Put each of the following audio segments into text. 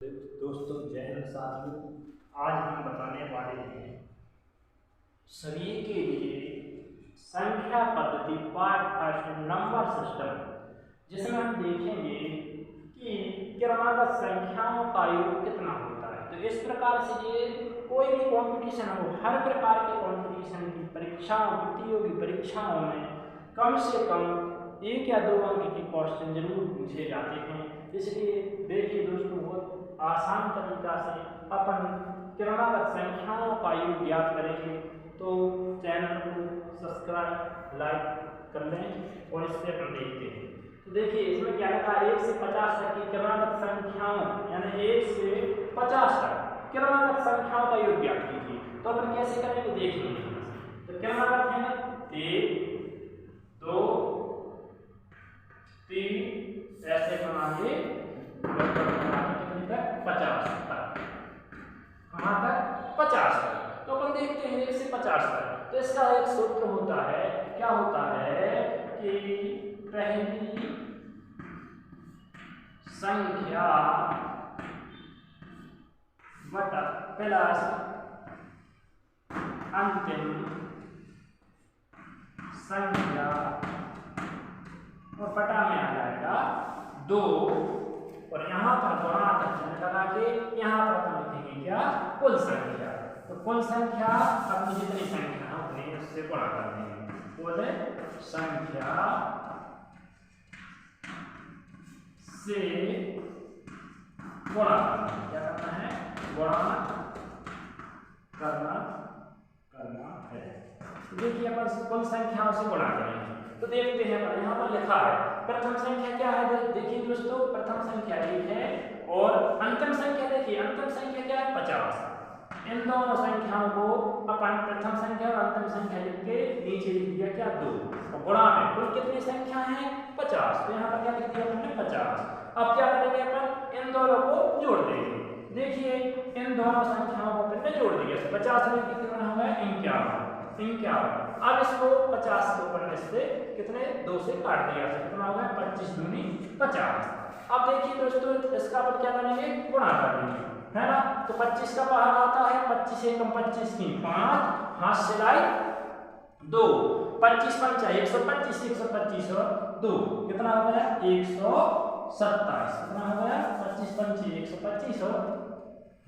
दोस्तों जय हिंद साथियों, आज हम बताने वाले हैं सभी के लिए संख्या पद्धति पार्ट फर्स्ट नंबर सिस्टम, जिसमें हम देखेंगे कि क्रमागत संख्याओं का योग कितना होता है। तो इस प्रकार से ये कोई भी कंपटीशन हो, हर प्रकार के कंपटीशन की परीक्षाओं, प्रतियोगी परीक्षाओं में कम से कम 1 या 2 अंक के क्वेश्चन जरूर पूछे जाते हैं। इसलिए देखिए दोस्तों, बहुत आसान तरीका से अपन क्रमागत संख्याओं का योग ज्ञात करेंगे। तो चैनल को सब्सक्राइब लाइक कर लें और इससे अपन देखते हैं। तो देखिए इसमें क्या लिखा है, 1 से 50 तक की क्रमागत संख्याओं यानी 1 से 50 तक क्रमागत संख्याओं का योग ज्ञात कीजिए। तो अपन कैसे करेंगे देखिए। तो क्रमागत है 1 2 3 ऐसे बनाइए 50 तक, कहाँ तक 50 तक। तो अपन देखते हैं 1 से 50 तक। तो इसका एक सूत्र होता है, क्या होता है कि पहली संख्या बटा प्लस अंतिम संख्या और बटा में आ जाएगा 2 और यहाँ पर गुणा का चिन्ह लगा के यहाँ पर अपन लिखेंगे क्या, कुल संख्या। तो कुल संख्या अपनी जितनी संख्या है उतनी उससे गुणा कर देंगे। कुल संख्या से गुणा करना, क्या करना है, गुणा करना है। तो देखिए अपन कुल संख्याओं से गुणा करेंगे। तो देखते हैं यहाँ पर लिखा है प्रथम संख्या क्या है। देखिए दोस्तों, प्रथम संख्या 1 है और अंतिम संख्या देखिए, अंतिम संख्या क्या है 50। इन दोनों संख्याओं को अपन प्रथम संख्या और अंतिम संख्या लिख के नीचे लिख दिया क्या 2 और गुणा में कुल कितनी संख्या है 50। तो यहाँ पर क्या लिख दिया हमने 50। अब क्या करेंगे अपन, इन दोनों को जोड़ देंगे। देखिए इन दोनों संख्याओं को हमने जोड़ दिया। 50 में कितना होगा 51। अब इसको 50 को करने से कितने 2 से काट दिया तो कितना होगा 25 दूनी 50। अब देखिए दोस्तों, इसका अपन क्या करेंगे, गुणा करेंगे, है ना। तो 25 का पहाड़ आता है 25 एकम 25 की 5, हाथ से लाई 2, 25 पंचा 125, 125 और 2 कितना हो गया 127। कितना हो गया 25 पंचे 125 और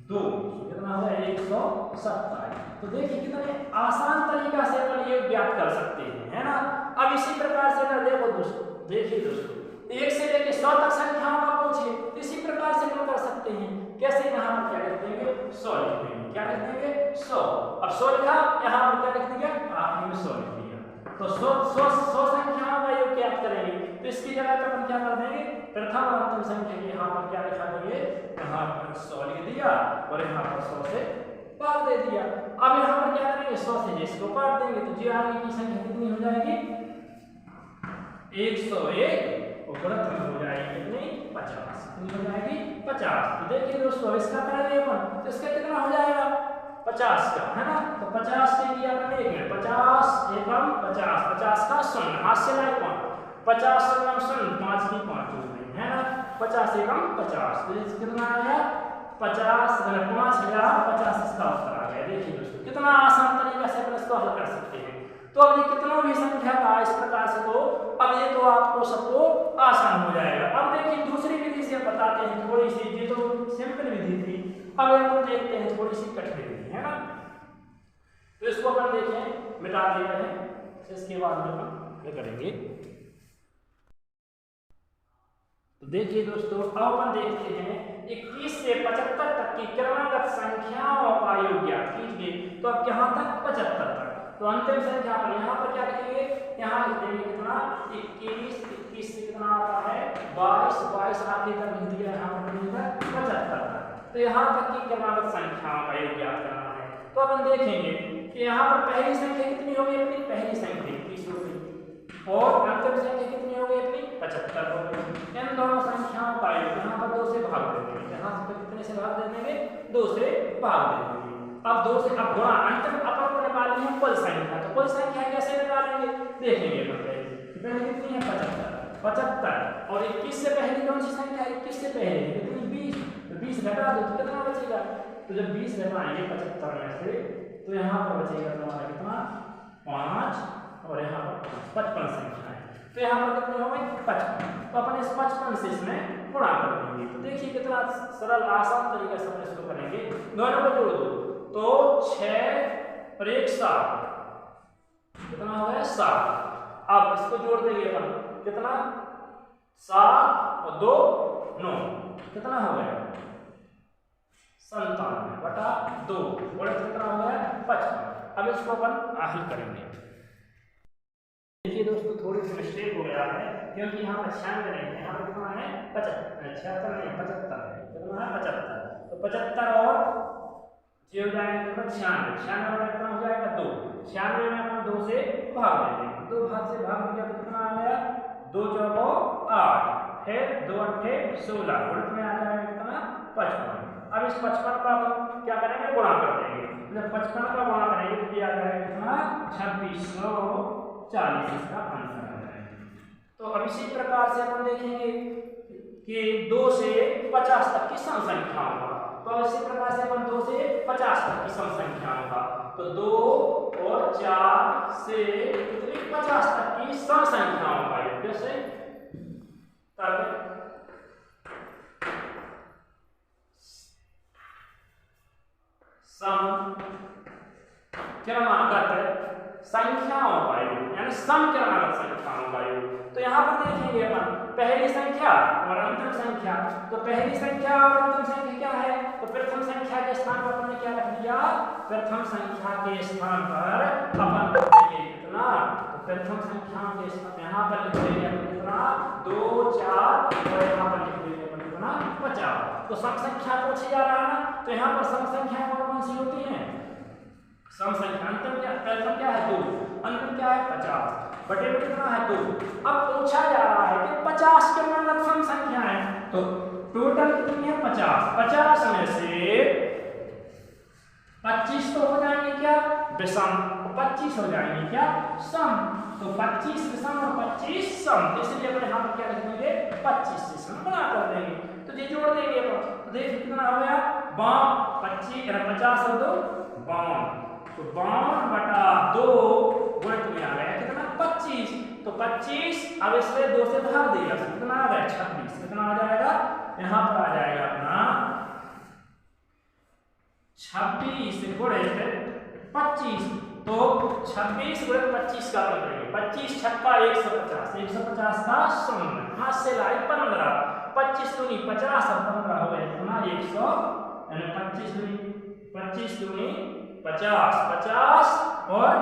2 कितना हो गया 127। तो देखिए कितने आसान तरीका से अपन ये ज्ञात कर सकते हैं, है ना। अब इसी प्रकार से ना देखो दोस्तों, देखिए दोस्तों 1 से लेकर 100 तक संख्याओं का पूछे इसी प्रकार से हम कर सकते हैं। कैसे, यहाँ पर क्या लिख देंगे 100 लिख देंगे, क्या लिख देंगे 100। अब 100 लिखा, यहाँ पर क्या लिख दिया आखिरी में 100 लिख दिया। तो 100 संख्याओं का योग ज्ञात करेंगे। तो इसकी जगह पर अपन क्या कर देंगे, प्रथम और अंतिम संख्या के यहाँ पर क्या लिखा देंगे, यहाँ पर 100 लिख दिया और यहाँ पर 100 से भाग दे दिया। अब यहाँ पर क्या करेंगे 100 से जिसको काट देंगे तो जी आगे की संख्या कितनी हो जाएगी 101 और गणित में हो जाएगी कितनी 50। कितनी हो जाएगी 50। तो देखिए दोस्तों इसका करेंगे अपन, तो इसका कितना हो जाएगा 50 का, है ना। तो 50 से लिया अपन 1 50 एकम 50, 50 का 0 हाथ से लाए 50 एकम 0 5 की 5 हो गई, है ना। 50 एकम 50 तो कितना आया 50 50,050 इसका उत्तर आ गया। देखिए दोस्तों कितना आसान तरीका से अपन इसको हल कर सकते हैं। तो अब ये कितना भी संख्या का इस प्रकार से, तो अब ये तो आपको सबको आसान हो जाएगा। अब देखिए दूसरी विधि से बताते हैं, थोड़ी सी, ये तो सिंपल विधि थी, अब हम देखते हैं थोड़ी सी कठिन विधि, है ना। तो इसको अपन देखें मिटा दिया है, इसके बाद में हम क्या करेंगे। तो देखिए दोस्तों अब अपन देखते हैं 21 से 75 तक की क्रमागत संख्याओं का योग ज्ञात कीजिए। तो अब यहाँ तक 75 तक, तो अंतिम संख्या पर यहाँ पर क्या लिखेंगे, यहाँ लिख देंगे कितना 21 से कितना आता है 22 आगे तक लिख दिया, यहाँ पर 75 तक। तो यहाँ तक की क्रमागत संख्याओं का योग ज्ञात करना है। तो अपन देखेंगे कि यहाँ पर पहली संख्या कितनी होगी, अपनी पहली संख्या 21 हो गई और अंतिम संख्या कितनी हो गई अपनी 75 हो गई। इन दोनों संख्याओं का योग यहाँ पर 2 से भाग दे देंगे, यहाँ से कितने से भाग दे देंगे 2 से भाग दे देंगे। अब 2 से अब गुणा, अंतिम अपन को निकालनी है कुल संख्या। तो कुल संख्या कैसे निकालेंगे देखेंगे, पहले कितनी है 75 और 21 से पहले कौन सी संख्या है, 21 से पहले कितनी 20, तो 20 20 घटा दो तो कितना बचेगा, तो जब 20 घटाएंगे 75 में से तो यहाँ पर बचेगा तुम्हारा कितना 5 और यहाँ पर 55 संख्या है, तो यहाँ पर कितने हो गए 55, तो अपन इस 55 से इसमें गुणा कर देंगे। तो देखिए कितना सरल आसान तरीके से अपन इसको करेंगे, दोनों को जोड़ दो तो 6 और 1 7, कितना हो गया 7। अब इसको जोड़ देंगे अपन कितना 7 और 2 9, कितना हो गया 97/2 और कितना हो गया 55। अब इसको अपन हल करेंगे। देखिए दोस्तों थोड़ी सी मिस्टेक हो गया है क्योंकि यहाँ पर 96 नहीं है, यहाँ पर कितना है 75, 76 नहीं 75 है, कितना है 75, तो 75 और ये हो जाएगा 96, 96 में कितना हो जाएगा 2, 96 में अपन 2 से भाग देंगे, 2 भाग से भाग दिया तो कितना आ गया 2 चौको 8, फिर 2 8 16, उल्ट में आ जाएगा कितना 55। अब इस 55 का अपन क्या करेंगे गुणा कर देंगे, जब 55 का गुणा करेंगे तो क्या आ जाएगा कितना 2640 इसका आंसर आ जाएगा। तो अब इसी प्रकार से अपन देखेंगे कि 2 से 50 तक की सम संख्याओं का, तो इसी प्रकार से अपन 2 से 50 तक की सम संख्याओं का, तो 2 और 4 से कितनी 50 तक की सम संख्याओं का योग से सम क्रमागत संख्याओं का योग, यानी सम क्रमागत संख्याओं का योग। तो यहाँ पर देखेंगे अपन पहली संख्या और अंतिम संख्या, तो पहली संख्या और अंतिम संख्या क्या है, तो प्रथम संख्या के स्थान पर अपन ने क्या रख दिया, प्रथम संख्या के स्थान पर अपन रख देंगे कितना, तो प्रथम संख्या के स्थान यहाँ पर लिख देंगे अपन कितना 2 4 और यहाँ पर लिख देंगे अपन कितना 50। तो सम संख्या पूछी जा रहा है ना, तो यहाँ पर सम संख्या कौन सी होती है, सम संख्या अंतिम क्या, प्रथम क्या है 2, अंतिम क्या है 50, बटे में कितना है 2। अब पूछा जा रहा है कि 50 के मतलब सम संख्या है, तो टोटल कितनी है 50, 50 में से 25 तो हो जाएंगे क्या विषम, 25 हो जाएंगे क्या सम, तो 25 विषम और 25 सम, इसलिए अपन यहाँ पर क्या लिख देंगे 25 से सम बना कर देंगे, तो ये जोड़ देंगे अपन, तो देखिए कितना हो गया 50 और 2 52, तो 52/2 गुणित में आ गया कितना 25, तो 25 अब इसमें 2 से भाग दिया तो कितना आ गया 26, कितना आ जाएगा यहाँ पर आ जाएगा अपना 26 गुणित 25, तो 26 गुणित 25 का कर देंगे, 25 छक्का 150, 150 का सम, हाथ से लाई 15, 25 दूनी 50 और 15 हो गए कितना 100, यानी 25 दूनी 50, 50 और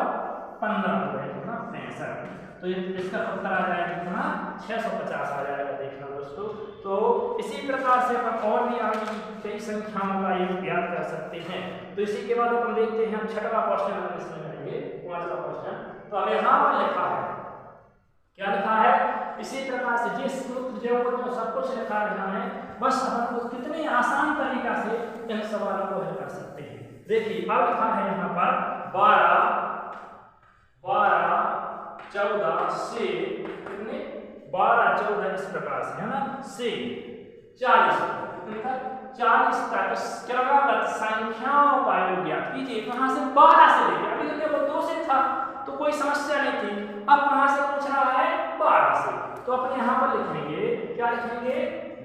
15 हो गए कितना 65, तो इसका उत्तर आ जाएगा कितना 650 आ जाएगा। देखना दोस्तों, तो इसी प्रकार से अपन और भी आगे की कई संख्याओं का योग ज्ञात कर सकते हैं। तो इसी के बाद अपन देखते हैं हम छठवां क्वेश्चन इसमें करेंगे, 5वां क्वेश्चन। तो अब यहाँ पर लिखा है, क्या लिखा है, इसी प्रकार से जिस सूत्र जो सब कुछ लिखा है, बस अपन को कितने आसान तरीका से इन सवालों को हल कर सकते हैं। देखिए अब लिखा है यहाँ पर 12 14 से कितने 12 14 इस प्रकार से है ना, से 40 तक क्रमागत संख्याओं का योग ज्ञात कीजिए। कहाँ से 12 से लेके, अभी तो देखो 2 से था तो कोई समस्या नहीं थी, अब कहाँ से पूछ रहा है 12 से, तो अपने यहाँ पर लिखेंगे, क्या लिखेंगे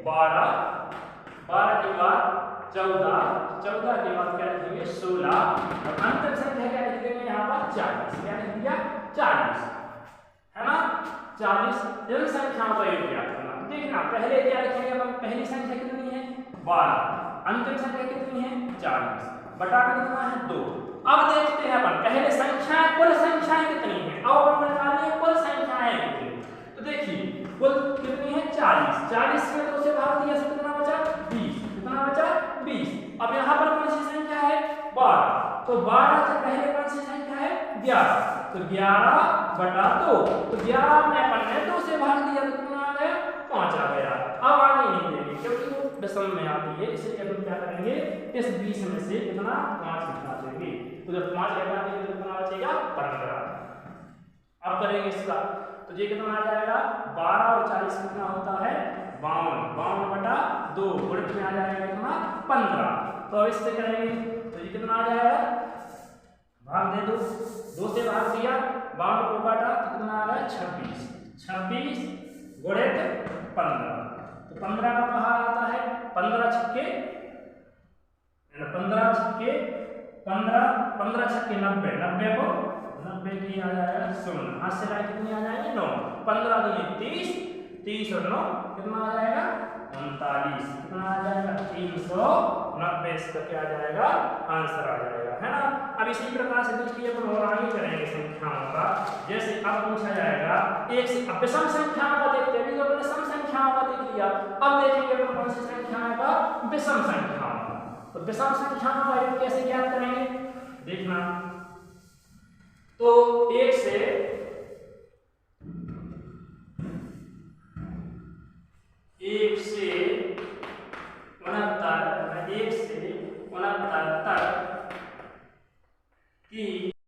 12 के बाद 14 के बाद क्या लिखेंगे 16 और अंतिम संख्या क्या लिख देंगे यहाँ पर 40, क्या लिख दिया 40 है ना, 40 इन संख्याओं का योग ज्ञात करना। देखना पहले क्या लिखेंगे अपन, पहली संख्या कितनी है 12, अंतिम संख्या कितनी है 40, बटा में कितना है 2। अब देखते हैं अपन पहले संख्या कुल संख्याएं कितनी है, अब अपन निकालनी है कुल संख्याएं कितनी। तो देखिए कुल कितनी है 40 में 2 से भाग दिया तो कितना बचा 20, कितना बचा 20। अब यहाँ पर कौन सी संख्या है 12, तो 12 से पहले कौन सी संख्या है 11, तो 11/2, तो 11 में अपन ने 2 से भाग दिया तो कितना आ गया 5 आ गया। अब आगे नहीं देंगे क्योंकि वो दशम में आती है, इसलिए अपन क्या करेंगे इस 20 में से कितना 5 निकाल देंगे, तो जब 5 हटा देंगे तो कितना बचेगा 15। अब करेंगे इसका, तो ये कितना आ जाएगा 12 और 40 कितना होता है 52, 52/2 गुणित में आ जाएगा कितना 15। तो अब इससे करेंगे तो ये कितना आ जाएगा, भाग दे दो, 2 से भाग दिया, 52 को काटा तो कितना आ रहा है 26। 26 गुणित 15, तो 15 का बाहर आता है 15 छक्के 15 छक्के 15, 15 छक्के 90, 90 को 90 की आ जाएगा 0, हाथ से लाए कितनी आ जाएगी 9, 15 दूनी 30, 30 और 9 कितना आ जाएगा 39, कितना आ जाएगा 390, इसका क्या आ जाएगा आंसर आ जाएगा, है ना। अब इसी प्रकार से देखिए अपन और आगे करेंगे संख्याओं का। जैसे अब पूछा जाएगा एक से अब विषम संख्याओं का देखते हैं, अभी तो हमने सम संख्याओं का देख लिया, अब देखेंगे अपन कौन सी संख्याओं का, विषम संख्याओं का। तो विषम संख्याओं का योग कैसे ज्ञात करेंगे देखना। तो 1 से 69 तक